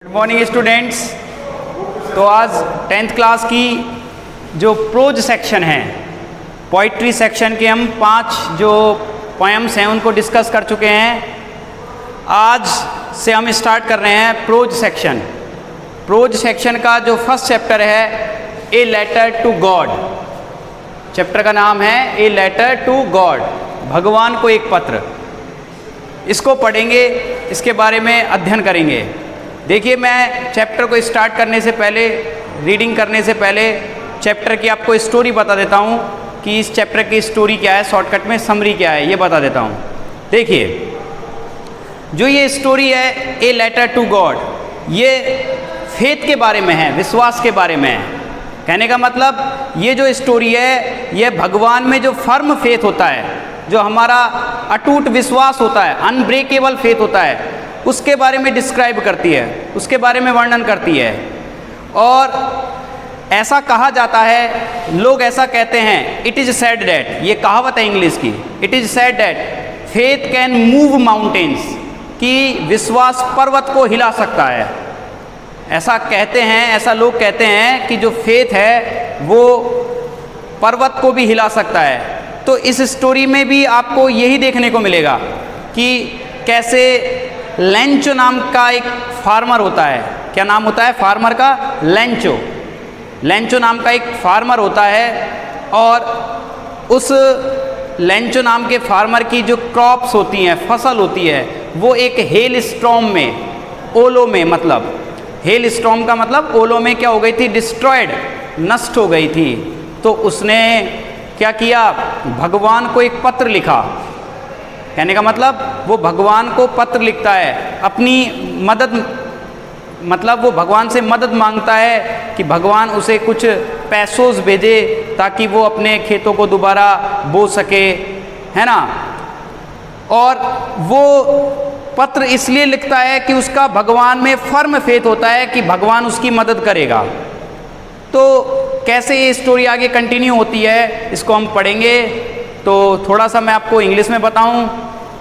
Good morning students. तो आज 10th class की जो प्रोज सेक्शन है, पोइट्री सेक्शन के हम 5 जो पोएम्स हैं उनको डिस्कस कर चुके हैं। आज से हम स्टार्ट कर रहे हैं प्रोज सेक्शन। प्रोज सेक्शन का जो फर्स्ट चैप्टर है a letter to God. Chapter का नाम है ए लेटर टू गॉड, भगवान को एक पत्र। इसको पढ़ेंगे, इसके बारे में अध्ययन करेंगे। देखिए, मैं चैप्टर को स्टार्ट करने से पहले, रीडिंग करने से पहले चैप्टर की आपको स्टोरी बता देता हूँ कि इस चैप्टर की स्टोरी क्या है, शॉर्टकट में समरी क्या है, ये बता देता हूँ। देखिए, जो ये स्टोरी है ए लेटर टू गॉड, ये फेथ के बारे में है, विश्वास के बारे में है। कहने का मतलब ये जो स्टोरी है ये भगवान में जो फर्म फेथ होता है, जो हमारा अटूट विश्वास होता है, अनब्रेकेबल फेथ होता है, उसके बारे में डिस्क्राइब करती है, उसके बारे में वर्णन करती है। और ऐसा कहा जाता है, लोग ऐसा कहते हैं, इट इज़ सेड डैट, ये कहावत है इंग्लिश की, it is said that faith can move mountains, कि विश्वास पर्वत को हिला सकता है। ऐसा कहते हैं, ऐसा लोग कहते हैं कि जो फेथ है वो पर्वत को भी हिला सकता है। तो इस स्टोरी में भी आपको यही देखने को मिलेगा कि कैसे लेंचो नाम का एक फार्मर होता है। क्या नाम होता है फार्मर का? लेंचो। लेंचो नाम का एक फार्मर होता है, और उस लेंचो नाम के फार्मर की जो क्रॉप्स होती हैं, फसल होती है, वो एक हेल स्टॉर्म में, ओलो में, मतलब हेल स्टॉर्म का मतलब ओलो में क्या हो गई थी? डिस्ट्रॉयड, नष्ट हो गई थी। तो उसने क्या किया? भगवान को एक पत्र लिखा। कहने का मतलब वो भगवान को पत्र लिखता है, अपनी मदद, मतलब वो भगवान से मदद मांगता है कि भगवान उसे कुछ पैसों भेजे ताकि वो अपने खेतों को दोबारा बो सके, है ना। और वो पत्र इसलिए लिखता है कि उसका भगवान में फर्म फेथ होता है कि भगवान उसकी मदद करेगा। तो कैसे ये स्टोरी आगे कंटिन्यू होती है, इसको हम पढ़ेंगे। तो थोड़ा सा मैं आपको इंग्लिश में बताऊं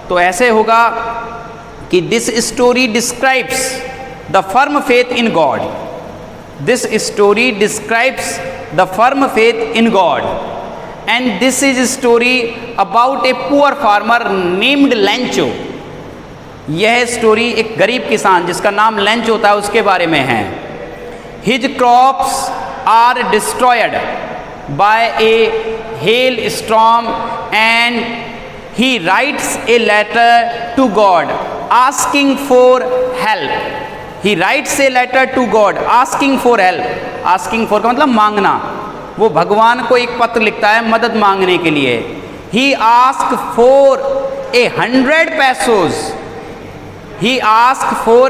तो ऐसे होगा कि this story describes the firm faith in God. This story describes the firm faith in God, and this is story about a poor farmer named Lencho. यह स्टोरी एक गरीब किसान जिसका नाम लेंच होता है उसके बारे में है। His crops are destroyed by a hail storm and he writes a letter to God asking for help. He writes a letter to God asking for help. Asking for का मतलब मांगना। वो भगवान को एक पत्र लिखता है मदद मांगने के लिए। He asked for 100 pesos. He asked for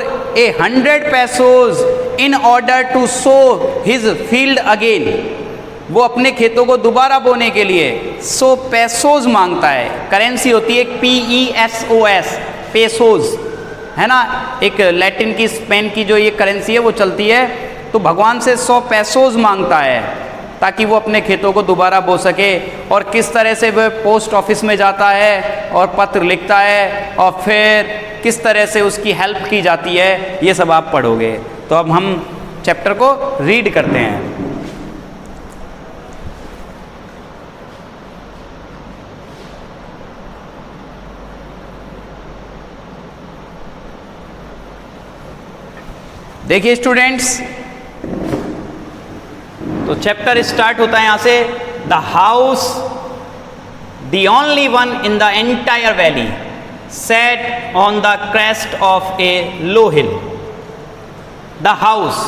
100 pesos in order to sow his field again. वो अपने खेतों को दोबारा बोने के लिए 100 पैसोज मांगता है। करेंसी होती है PESOS, पेसोज, है ना। एक लैटिन की, स्पेन की जो ये करेंसी है वो चलती है। तो भगवान से 100 पैसोज मांगता है ताकि वो अपने खेतों को दोबारा बो सके। और किस तरह से वह पोस्ट ऑफिस में जाता है और पत्र लिखता है, और फिर किस तरह से उसकी हेल्प की जाती है, ये सब आप पढ़ोगे। तो अब हम चैप्टर को रीड करते हैं। देखिए स्टूडेंट्स, तो चैप्टर स्टार्ट होता है यहाँ से। The house, the only one in the entire valley, set on the crest of A low hill. The house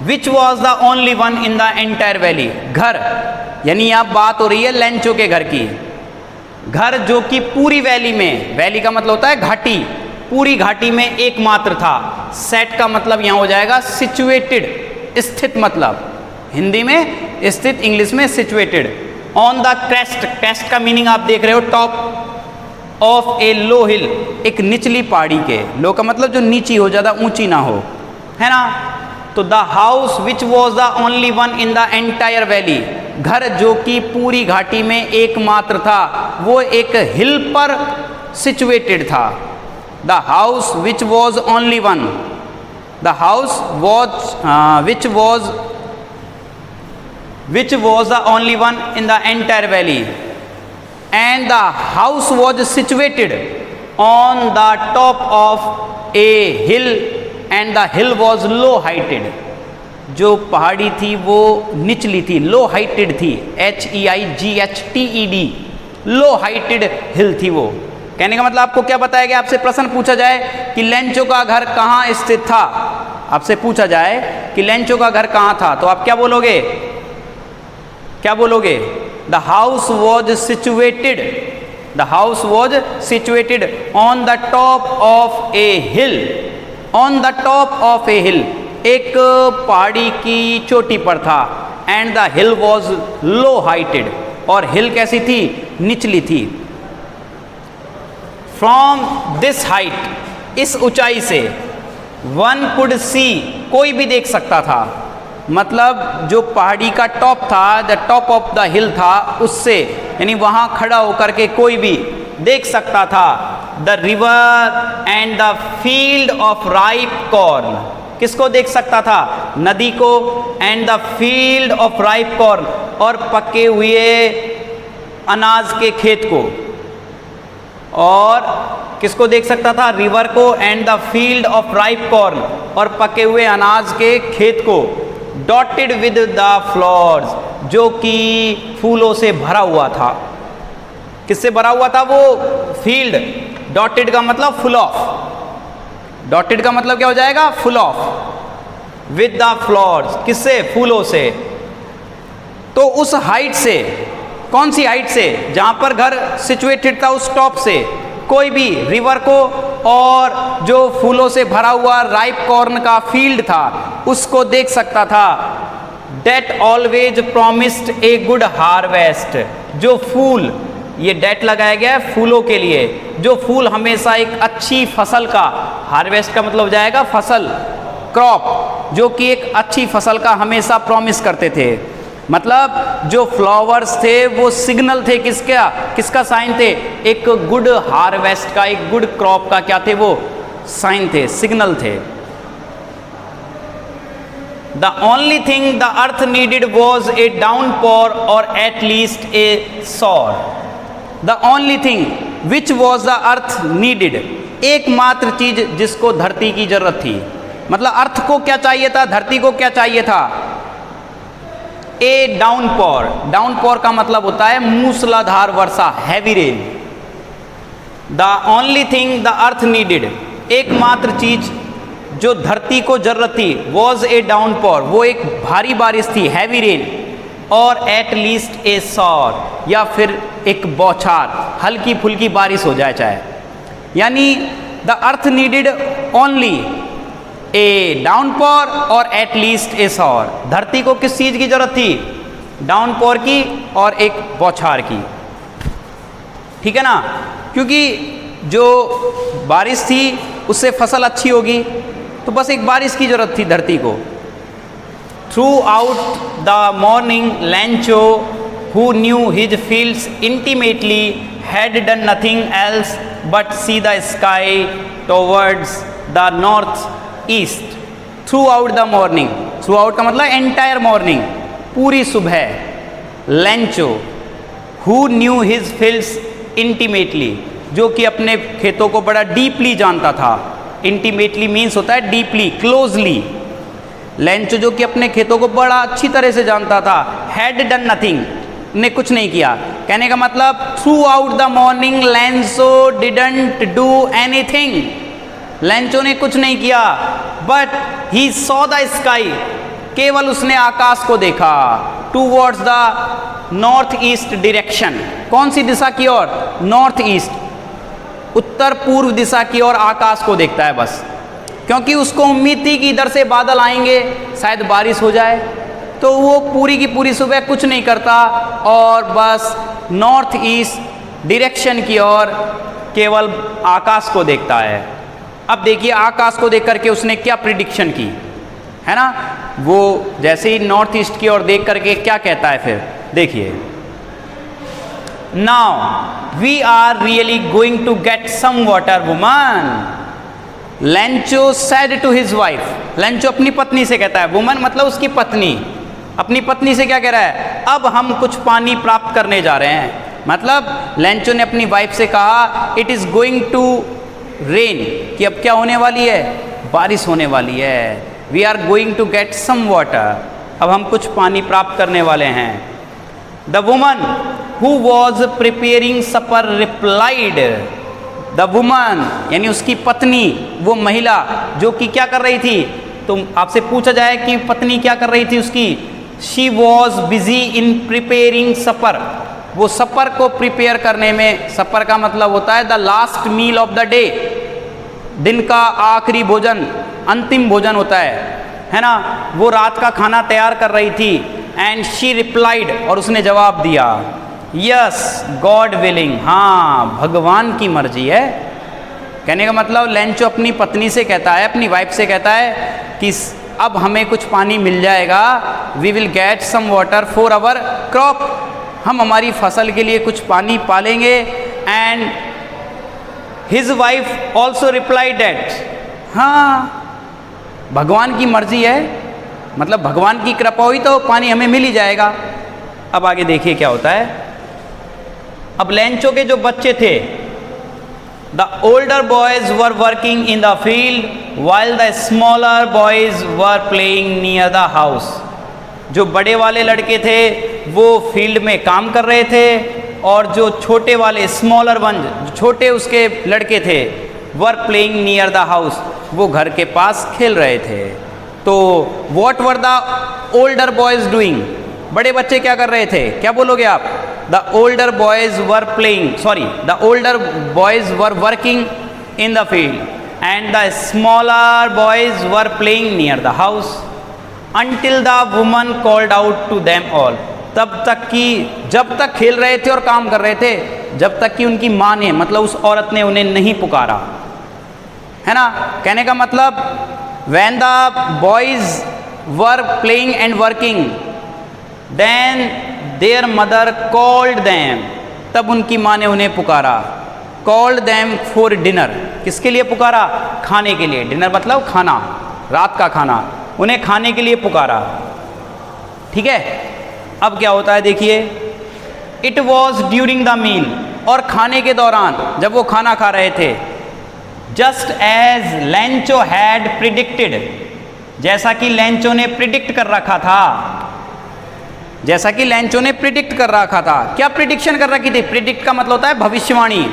which was the only one in the entire valley, घर, यानी आप बात हो रही है लेंचो के घर की। घर जो कि पूरी वैली में, वैली का मतलब होता है घाटी, पूरी घाटी में एकमात्र था। सेट का मतलब यहाँ हो जाएगा सिचुएटेड, स्थित, मतलब हिंदी में स्थित, इंग्लिश में situated. On the crest, crest का मीनिंग आप देख रहे हो टॉप ऑफ ए लो हिल, एक निचली पहाड़ी के। लो का मतलब जो नीची हो, ज़्यादा ऊंची ना हो, है ना। तो the house which was the only one in the entire valley, घर जो कि पूरी घाटी में एकमात्र था, वो एक हिल पर सिचुएटेड था। The house which was only one, the house was which was the only one in the entire valley, and the house was situated on the top of a hill, and the hill was low heighted. जो पहाड़ी थी वो निचली थी, लो heighted थी, HEIGHTED, लो heighted हिल थी वो। कहने का मतलब आपको क्या बताया गया, आपसे प्रश्न पूछा जाए कि लेंचो का घर कहाँ स्थित था, आपसे पूछा जाए कि लेंचो का घर कहाँ था, तो आप क्या बोलोगे, क्या बोलोगे? The house was situated, the house was situated on the top of a hill, on the top of a hill, एक पहाड़ी की चोटी पर था, and the hill was low heighted, और हिल कैसी थी, निचली थी। फ्रॉम दिस हाइट, इस ऊंचाई से, वन कुड सी, कोई भी देख सकता था, मतलब जो पहाड़ी का टॉप था, द टॉप ऑफ द हिल था, उससे यानी वहाँ खड़ा होकर के कोई भी देख सकता था, the river and the field of ripe corn, किसको देख सकता था, नदी को, and the field of ripe corn, और पके हुए अनाज के खेत को, और किसको देख सकता था, रिवर को, and the field of ripe corn, और पके हुए अनाज के खेत को, डॉटेड विद द फ्लावर्स, जो कि फूलों से भरा हुआ था। किससे भरा हुआ था वो फील्ड, डॉटेड का मतलब फुल ऑफ, डॉटेड का मतलब क्या हो जाएगा, full of, with the flowers, किससे, फूलों से। तो उस हाइट से, कौन सी हाइट से, जहां पर घर सिचुएटेड था, उस टॉप से कोई भी रिवर को और जो फूलों से भरा हुआ राइप कॉर्न का फील्ड था उसको देख सकता था। That always promised a good harvest, जो फूल, ये डेट लगाया गया है फूलों के लिए, जो फूल हमेशा एक अच्छी फसल का, हार्वेस्ट का मतलब हो जाएगा फसल, क्रॉप, जो कि एक अच्छी फसल का हमेशा प्रॉमिस करते थे। मतलब जो फ्लावर्स थे वो सिग्नल थे, किसका, किसका साइन थे, एक गुड हार्वेस्ट का, एक गुड क्रॉप का क्या थे वो, साइन थे, सिग्नल थे। The only thing the earth needed was a downpour or at least a shower. The only thing which was the earth needed, एकमात्र चीज जिसको धरती की जरूरत थी, मतलब अर्थ को क्या चाहिए था, धरती को क्या चाहिए था, ए डाउनपोर, डाउनपोर का मतलब होता है मूसलाधार वर्षा, heavy rain. The only thing the earth needed, एकमात्र चीज जो धरती को जरूरत थी, वॉज ए डाउनपोर, वो एक भारी बारिश थी, हैवी रेन, और एट लीस्ट ए सॉर, या फिर एक बौछार, हल्की फुल्की बारिश हो जाए चाहे, यानी the earth needed only A downpour or at least a sorry. धरती को किस चीज की जरूरत थी, डाउनपोर की और एक बौछार की, ठीक है ना, क्योंकि जो बारिश थी उससे फसल अच्छी होगी, तो बस एक बारिश की जरूरत थी धरती को। Through out the morning Lencho, who knew his fields intimately, had done nothing else but see the sky towards the north east. Through out the morning, through out का मतलब एंटायर मॉर्निंग, पूरी सुबह। Lencho, who knew his fields intimately, जो कि अपने खेतों को बड़ा डीपली जानता था, इंटीमेटली मीन्स होता है डीपली, क्लोजली। लेंचो जो कि अपने खेतों को बड़ा अच्छी तरह से जानता था, हैड डन नथिंग, ने कुछ नहीं किया, कहने का मतलब through out the morning Lencho didn't do anything, Lencho ने कुछ नहीं किया, but he saw the sky, केवल उसने आकाश को देखा, towards the north east direction, कौन सी दिशा की ओर, नॉर्थ ईस्ट, उत्तर पूर्व दिशा की ओर आकाश को देखता है बस, क्योंकि उसको उम्मीद थी कि इधर से बादल आएंगे, शायद बारिश हो जाए, तो वो पूरी की पूरी सुबह कुछ नहीं करता और बस नॉर्थ ईस्ट डायरेक्शन की ओर केवल आकाश को देखता है। अब देखिए आकाश को देख करके उसने क्या प्रिडिक्शन की है ना, वो जैसे ही नॉर्थ ईस्ट की ओर देख करके क्या कहता है, फिर देखिए, now we are really going to get some water woman, Lencho said to his wife, Lencho अपनी पत्नी से कहता है, वुमन मतलब उसकी पत्नी, अपनी पत्नी से क्या कह रहा है, अब हम कुछ पानी प्राप्त करने जा रहे हैं। मतलब लेंचो ने अपनी वाइफ से कहा it is going to rain, कि अब क्या होने वाली है, बारिश होने वाली है। We are going to get some water, अब हम कुछ पानी प्राप्त करने वाले हैं। The woman who was preparing supper replied, the woman यानी उसकी पत्नी, वो महिला जो कि क्या कर रही थी, तो आपसे पूछा जाए कि पत्नी क्या कर रही थी उसकी, she was busy in preparing supper, वो सपर को प्रिपेयर करने में, सपर का मतलब होता है the last meal of the day, दिन का आखिरी भोजन, अंतिम भोजन होता है ना, वो रात का खाना तैयार कर रही थी। एंड शी रिप्लाइड, और उसने जवाब दिया, यस गॉड विलिंग, हाँ भगवान की मर्जी है। कहने का मतलब लेंचो अपनी पत्नी से कहता है, अपनी वाइफ से कहता है कि अब हमें कुछ पानी मिल जाएगा, we will get some water for our crop, हम हमारी फसल के लिए कुछ पानी पालेंगे। And his wife also replied that, हाँ भगवान की मर्जी है, मतलब भगवान की कृपा हुई तो पानी हमें मिल ही जाएगा। अब आगे देखिए क्या होता है। अब लेंचो के जो बच्चे थे, the older boys were working in the field while the smaller boys were playing near the house, जो बड़े वाले लड़के थे वो फील्ड में काम कर रहे थे, और जो छोटे वाले स्मॉलर वन, छोटे उसके लड़के थे, were playing near the house, वो घर के पास खेल रहे थे। तो what were the older boys doing, बड़े बच्चे क्या कर रहे थे, क्या बोलोगे आप, the older boys were playing, sorry the older boys were working in the field and the smaller boys were playing near the house until the woman called out to them all, तब तक कि जब तक खेल रहे थे और काम कर रहे थे, जब तक कि उनकी माँ ने, मतलब उस औरत ने उन्हें नहीं पुकारा, है ना। कहने का मतलब when the boys were playing and working then their mother called them, तब उनकी माँ ने उन्हें पुकारा, called them for dinner, किसके लिए पुकारा, खाने के लिए, डिनर मतलब खाना, रात का खाना, उन्हें खाने के लिए पुकारा। ठीक है, अब क्या होता है देखिए, it was during the meal, और खाने के दौरान जब वो खाना खा रहे थे, just as Lencho had predicted, जैसा कि लेंचो ने प्रिडिक्ट कर रखा था, जैसा कि लेंचो ने प्रिडिक्ट कर रखा था। क्या प्रिडिक्शन कर रखी थी, प्रिडिक्ट का मतलब होता है भविष्यवाणी,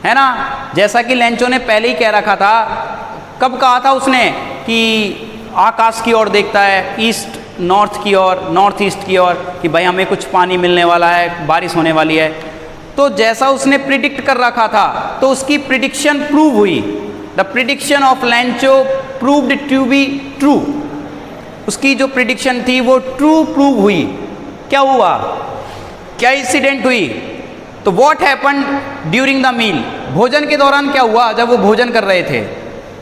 है ना। जैसा कि लेंचो ने पहले ही कह रखा था, कब कहा था उसने, कि आकाश की ओर देखता है, ईस्ट नॉर्थ की ओर, नॉर्थ ईस्ट की ओर, कि भाई हमें कुछ पानी मिलने वाला है, बारिश होने वाली है। तो जैसा उसने प्रिडिक्ट कर रखा था, तो उसकी प्रिडिक्शन प्रूव हुई, the prediction of Lencho proved to be true, उसकी जो प्रिडिक्शन थी वो ट्रू प्रूव हुई। क्या हुआ, क्या इंसिडेंट हुई, तो what happened during the meal, भोजन के दौरान क्या हुआ, जब वो भोजन कर रहे थे,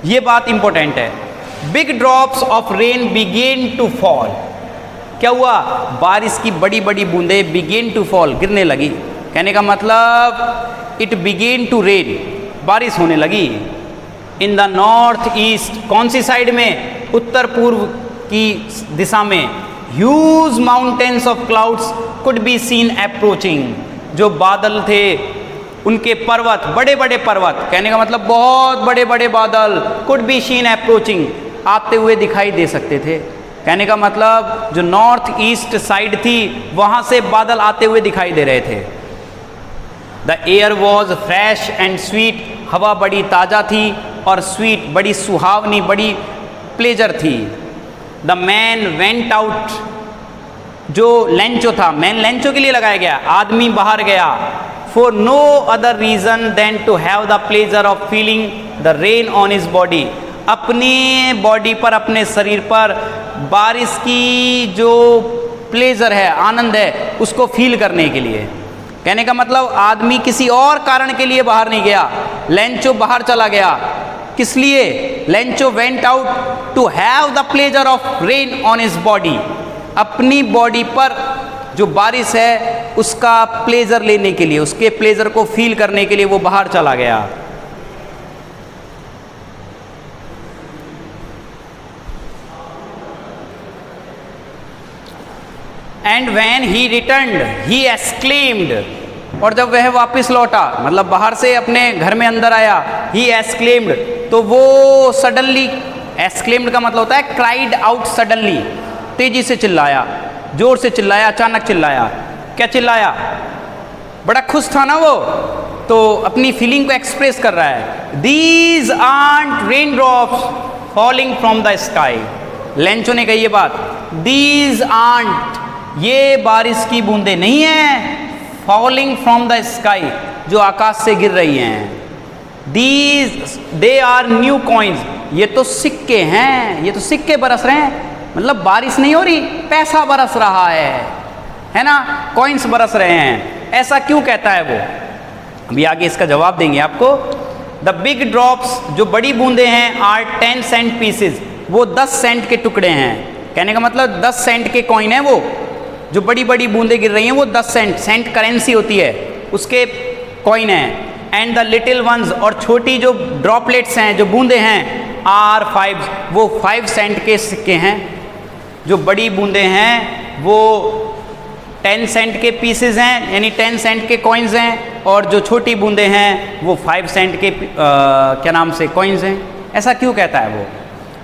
ये बात इंपॉर्टेंट है। Big drops of rain began to fall, क्या हुआ, बारिश की बड़ी बड़ी बूंदें बिगेन टू फॉल, गिरने लगी। कहने का मतलब इट बिगेन टू रेन, बारिश होने लगी। इन द नॉर्थ ईस्ट, कौन सी साइड में, उत्तर पूर्व की दिशा में, huge mountains of clouds could be seen approaching, जो बादल थे उनके पर्वत, बड़े बड़े पर्वत, कहने का मतलब बहुत बड़े बड़े बादल, कुड बी सीन अप्रोचिंग, आते हुए दिखाई दे सकते थे। कहने का मतलब जो नॉर्थ ईस्ट साइड थी वहाँ से बादल आते हुए दिखाई दे रहे थे। The air was fresh and sweet, हवा बड़ी ताज़ा थी और स्वीट, बड़ी सुहावनी, बड़ी प्लेजर थी। द मैन वेंट आउट, जो लेंचो था, मैन लेंचो के लिए लगाया गया, आदमी बाहर गया, for no other reason than to have the pleasure of feeling the rain on his body, अपनी बॉडी पर, अपने शरीर पर बारिश की जो प्लेजर है, आनंद है, उसको फील करने के लिए। कहने का मतलब आदमी किसी और कारण के लिए बाहर नहीं गया, लेंचो बाहर चला गया, किस लिए, Lencho went out to have the pleasure of rain on his body, अपनी बॉडी पर जो बारिश है उसका प्लेजर लेने के लिए, उसके प्लेजर को फील करने के लिए वो बाहर चला गया। And when he returned he exclaimed, और जब वह वापस लौटा मतलब बाहर से अपने घर में अंदर आया, ही एक्सक्लेम्ड, तो वो सडनली, एक्सक्लेम्ड का मतलब होता है क्राइड आउट सडनली, तेजी से चिल्लाया, जोर से चिल्लाया, अचानक चिल्लाया। क्या चिल्लाया? बड़ा खुश था ना वो, तो अपनी फीलिंग को एक्सप्रेस कर रहा है। These art rain drops falling from the sky. Lencho ने कही ये बात, दीज आर्ट, ये बारिश की बूंदे नहीं हैं, फॉलिंग फ्रॉम द स्काई, जो आकाश से गिर रही हैं। These they are new coins, ये तो सिक्के हैं, ये तो सिक्के बरस रहे हैं, मतलब बारिश नहीं हो रही, पैसा बरस रहा है ना, कॉइन्स बरस रहे हैं। ऐसा क्यों कहता है वो? अभी आगे इसका जवाब देंगे आपको। द बिग ड्रॉप्स, जो बड़ी बूंदे हैं, आर 10 सेंट पीसेज, वो 10 सेंट के टुकड़े हैं। कहने का मतलब 10 सेंट के कॉइन है वो, जो बड़ी बड़ी बूंदे गिर रही हैं वो 10 सेंट, सेंट करेंसी होती है, उसके कॉइन है। एंड द लिटिल वंस, और छोटी जो ड्रॉपलेट्स हैं, जो बूंदे हैं, आर 5, वो 5 सेंट के सिक्के हैं। जो बड़ी बूंदे हैं वो 10 सेंट के पीसेज हैं, यानी 10 सेंट के कॉइन्स हैं, और जो छोटी बूंदे हैं वो 5 सेंट के क्या नाम से कॉइन्स हैं। ऐसा क्यों कहता है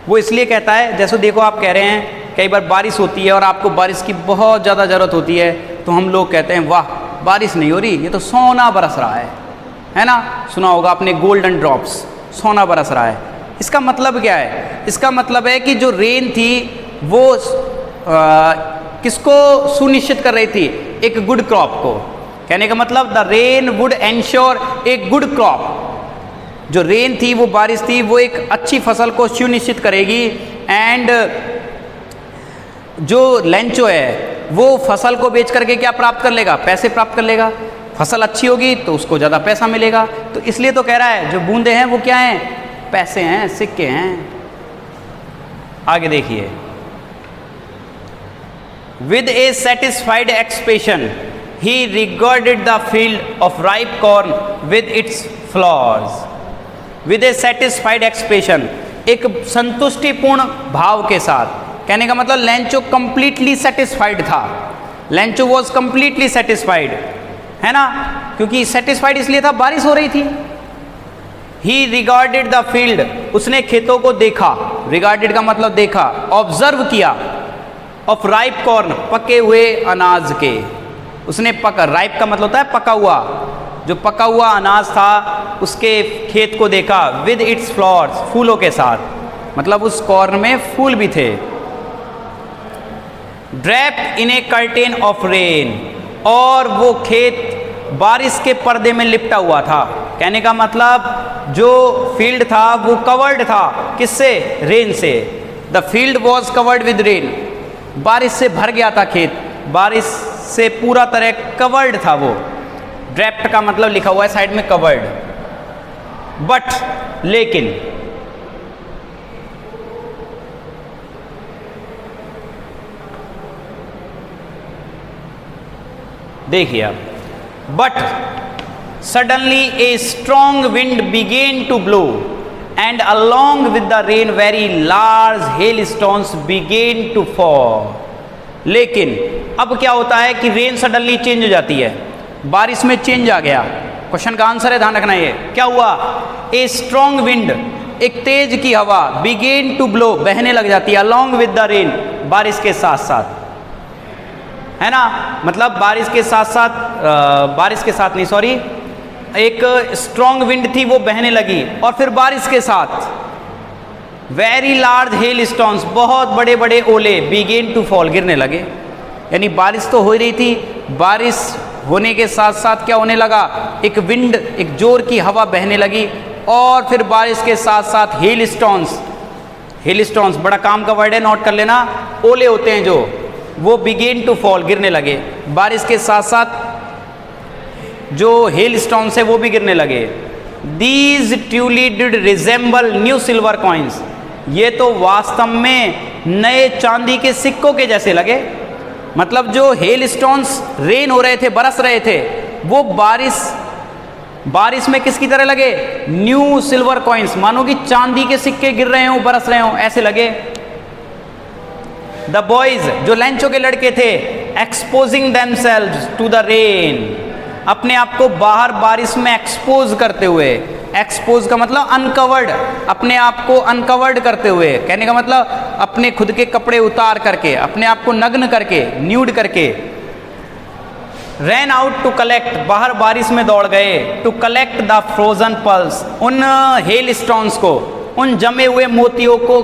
वो इसलिए कहता है, जैसे देखो आप कह रहे हैं कई बार बारिश होती है और आपको बारिश की बहुत ज़्यादा ज़रूरत होती है, तो हम लोग कहते हैं वाह बारिश नहीं हो रही, ये तो सोना बरस रहा है ना। सुना होगा आपने गोल्डन ड्रॉप्स, सोना बरस रहा है। इसका मतलब क्या है? इसका मतलब है कि जो रेन थी वो किसको सुनिश्चित कर रही थी? एक गुड क्रॉप को। कहने का मतलब the rain would ensure a good crop. जो रेन थी, वो बारिश थी, वो एक अच्छी फसल को सुनिश्चित करेगी। एंड जो लेंचो है वो फसल को बेच करके क्या प्राप्त कर लेगा? पैसे प्राप्त कर लेगा। फसल अच्छी होगी तो उसको ज़्यादा पैसा मिलेगा। तो इसलिए तो कह रहा है जो बूंदे हैं वो क्या हैं? पैसे हैं, सिक्के हैं। आगे देखिए, with A satisfied expression he regarded the field of ripe corn with its floors. With A satisfied expression, एक संतुष्टिपूर्ण भाव के साथ। कहने का मतलब लेंचो कंप्लीटली सेटिस्फाइड था। लेंचो वॉज कंप्लीटली सेटिस्फाइड, है ना, क्योंकि सेटिस्फाइड इसलिए था बारिश हो रही थी। ही रिगार्डेड द फील्ड, उसने खेतों को देखा। रिगार्डेड का मतलब देखा, ऑब्जर्व किया। ऑफ राइप कॉर्न, पके हुए अनाज के। उसने राइप का मतलब होता है पका हुआ। जो पका हुआ अनाज था उसके खेत को देखा। विद इट्स फ्लावर्स, फूलों के साथ, मतलब उस कॉर्न में फूल भी थे। Draped in A curtain of rain, और वो खेत बारिश के पर्दे में लिपटा हुआ था। कहने का मतलब जो फील्ड था वो कवर्ड था, किससे? रेन से। The field was covered with rain, बारिश से भर गया था खेत, बारिश से पूरा तरह कवर्ड था वो। ड्रैप्ड का मतलब लिखा हुआ है साइड में कवर्ड। बट, लेकिन, देखिए आप, but suddenly a strong wind began to blow and along with the rain very large hail stones began to fall. लेकिन अब क्या होता है कि रेन सडनली चेंज हो जाती है, बारिश में चेंज आ गया। क्वेश्चन का आंसर है, ध्यान रखना। ये क्या हुआ? ए स्ट्रॉन्ग विंड, एक तेज की हवा, बिगेन टू ब्लो, बहने लग जाती है, अलॉन्ग विद द रेन, बारिश के साथ साथ, है ना। मतलब बारिश के साथ साथ, एक स्ट्रॉन्ग विंड थी वो बहने लगी, और फिर बारिश के साथ वेरी लार्ज हेल स्टोन्स, बहुत बड़े बड़े ओले, बिगेन टू फॉल, गिरने लगे। यानी बारिश तो हो रही थी, बारिश होने के साथ साथ क्या होने लगा? एक विंड, एक जोर की हवा बहने लगी, और फिर बारिश के साथ साथ हेल स्टोन्स बड़ा काम का वर्ड है, नोट कर लेना। ओले होते हैं जो, वो बिगेन टू फॉल, गिरने लगे। बारिश के साथ साथ जो हेल स्टोन्स है वो भी गिरने लगे। These truly did resemble new silver coins, ये तो वास्तव में नए चांदी के सिक्कों के जैसे लगे। मतलब जो हेल स्टोन्स रेन हो रहे थे, बरस रहे थे, वो बारिश में किसकी तरह लगे? न्यू सिल्वर कॉइन्स, मानो कि चांदी के सिक्के गिर रहे हो, बरस रहे हो, ऐसे लगे। द बॉयज, जो लेंचो के लड़के थे, exposing themselves to the rain, अपने आप को बाहर बारिश में एक्सपोज करते हुए। एक्सपोज का मतलब अनकवर्ड, अपने आप को अनकवर्ड करते हुए, कहने का मतलब अपने खुद के कपड़े उतार करके, अपने आप को नग्न करके, न्यूड करके। रैन आउट टू कलेक्ट, बाहर बारिश में दौड़ गए। To collect the frozen pearls, उन हेल स्टोन्स को, उन जमे हुए मोतियों को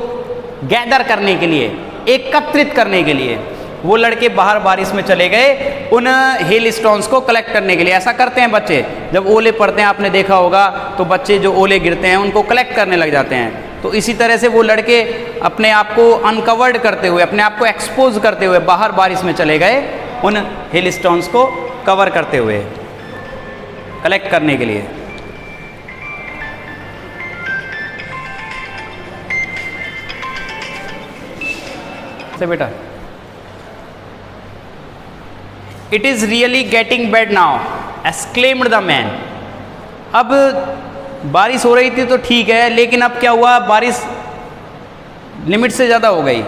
गैदर करने के लिए, एकत्रित करने के लिए वो लड़के बाहर बारिश में चले गए उन हेल स्टोन्स को कलेक्ट करने के लिए। ऐसा करते हैं बच्चे, जब ओले पड़ते हैं, आपने देखा होगा, तो बच्चे जो ओले गिरते हैं उनको कलेक्ट करने लग जाते हैं। तो इसी तरह से वो लड़के अपने आप को अनकवर्ड करते हुए, अपने आप को एक्सपोज करते हुए बाहर बारिश में चले गए उन हिल स्टोन्स को कवर करते हुए, कलेक्ट करने के लिए। से बेटा, it is really getting bad now exclaimed the man. अब बारिश हो रही थी तो ठीक है, लेकिन अब क्या हुआ, बारिश लिमिट से ज़्यादा हो गई।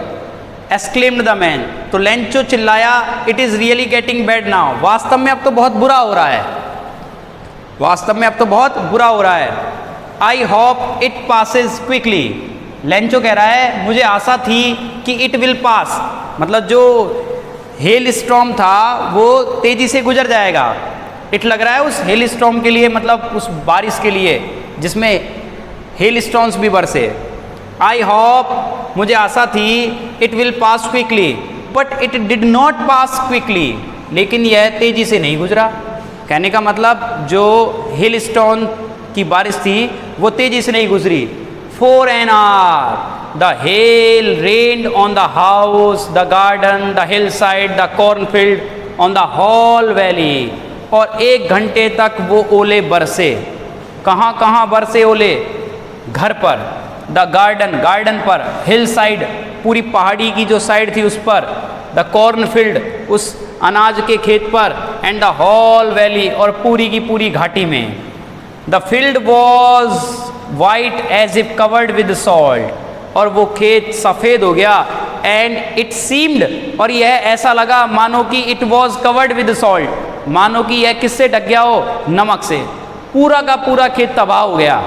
एक्सक्लेम्ड द मैन, तो लेंचो चिल्लाया, it is really getting bad now, वास्तव में अब तो बहुत बुरा हो रहा है, वास्तव में अब तो बहुत बुरा हो रहा है। I hope it passes quickly, Lencho कह रहा है मुझे आशा थी कि इट विल पास, मतलब जो हेल स्टॉर्म था वो तेज़ी से गुजर जाएगा। इट लग रहा है उस हेल स्टॉर्म के लिए, मतलब उस बारिश के लिए जिसमें हेल स्टॉर्म्स भी बरसे। आई होप, मुझे आशा थी, it will pass quickly, but it did not pass quickly, लेकिन यह तेज़ी से नहीं गुजरा। कहने का मतलब जो हिल स्टोन की बारिश थी वो तेज़ी से नहीं गुजरी। For an hour the hail rained on the house, the garden, the hill side, the cornfield, on the whole valley, और 1 घंटे तक वो ओले बरसे। कहाँ कहाँ बरसे ओले? घर पर, द गार्डन, गार्डन पर, हिल साइड, पूरी पहाड़ी की जो साइड थी उस पर, द कॉर्नफील्ड, उस अनाज के खेत पर, एंड द होल वैली, और पूरी की पूरी घाटी में। The field was white as if covered with salt, और वो खेत सफ़ेद हो गया। एंड इट सीम्ड, और यह ऐसा लगा मानो कि it was covered with salt, मानो कि यह किससे ढक गया हो? नमक से। पूरा का पूरा खेत तबाह हो गया,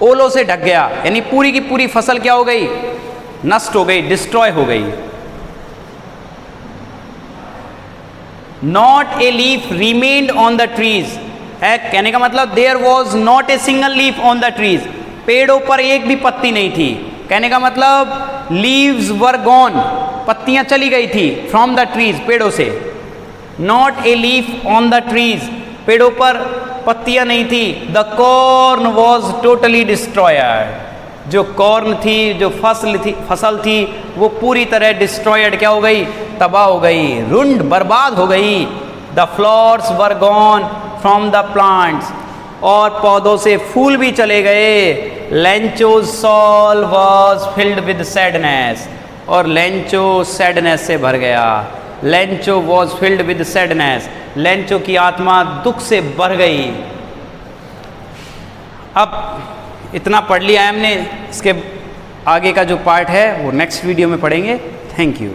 ओलों से ढक गया, यानी पूरी की पूरी फसल क्या हो गई? नष्ट हो गई, डिस्ट्रॉय हो गई। Not a leaf remained on the trees, है कहने का मतलब there was not a single leaf on the trees, पेड़ों पर एक भी पत्ती नहीं थी। कहने का मतलब लीव्स वर गॉन, पत्तियां चली गई थी, फ्रॉम द ट्रीज, पेड़ों से। Not a leaf on the trees, पेड़ों पर पत्तियां नहीं थी। The corn was totally destroyed, जो कॉर्न थी, जो फसल थी वो पूरी तरह डिस्ट्रॉयड क्या हो गई? तबाह हो गई, रुंड, बर्बाद हो गई। The flowers were gone from the plants, और पौधों से फूल भी चले गए। Lencho's soul was filled with sadness, और लेंचो सैडनेस से भर गया। Lencho was filled with sadness, Lencho की आत्मा दुख से भर गई। अब इतना पढ़ लिया है हमने, इसके आगे का जो पार्ट है वो नेक्स्ट वीडियो में पढ़ेंगे। Thank you.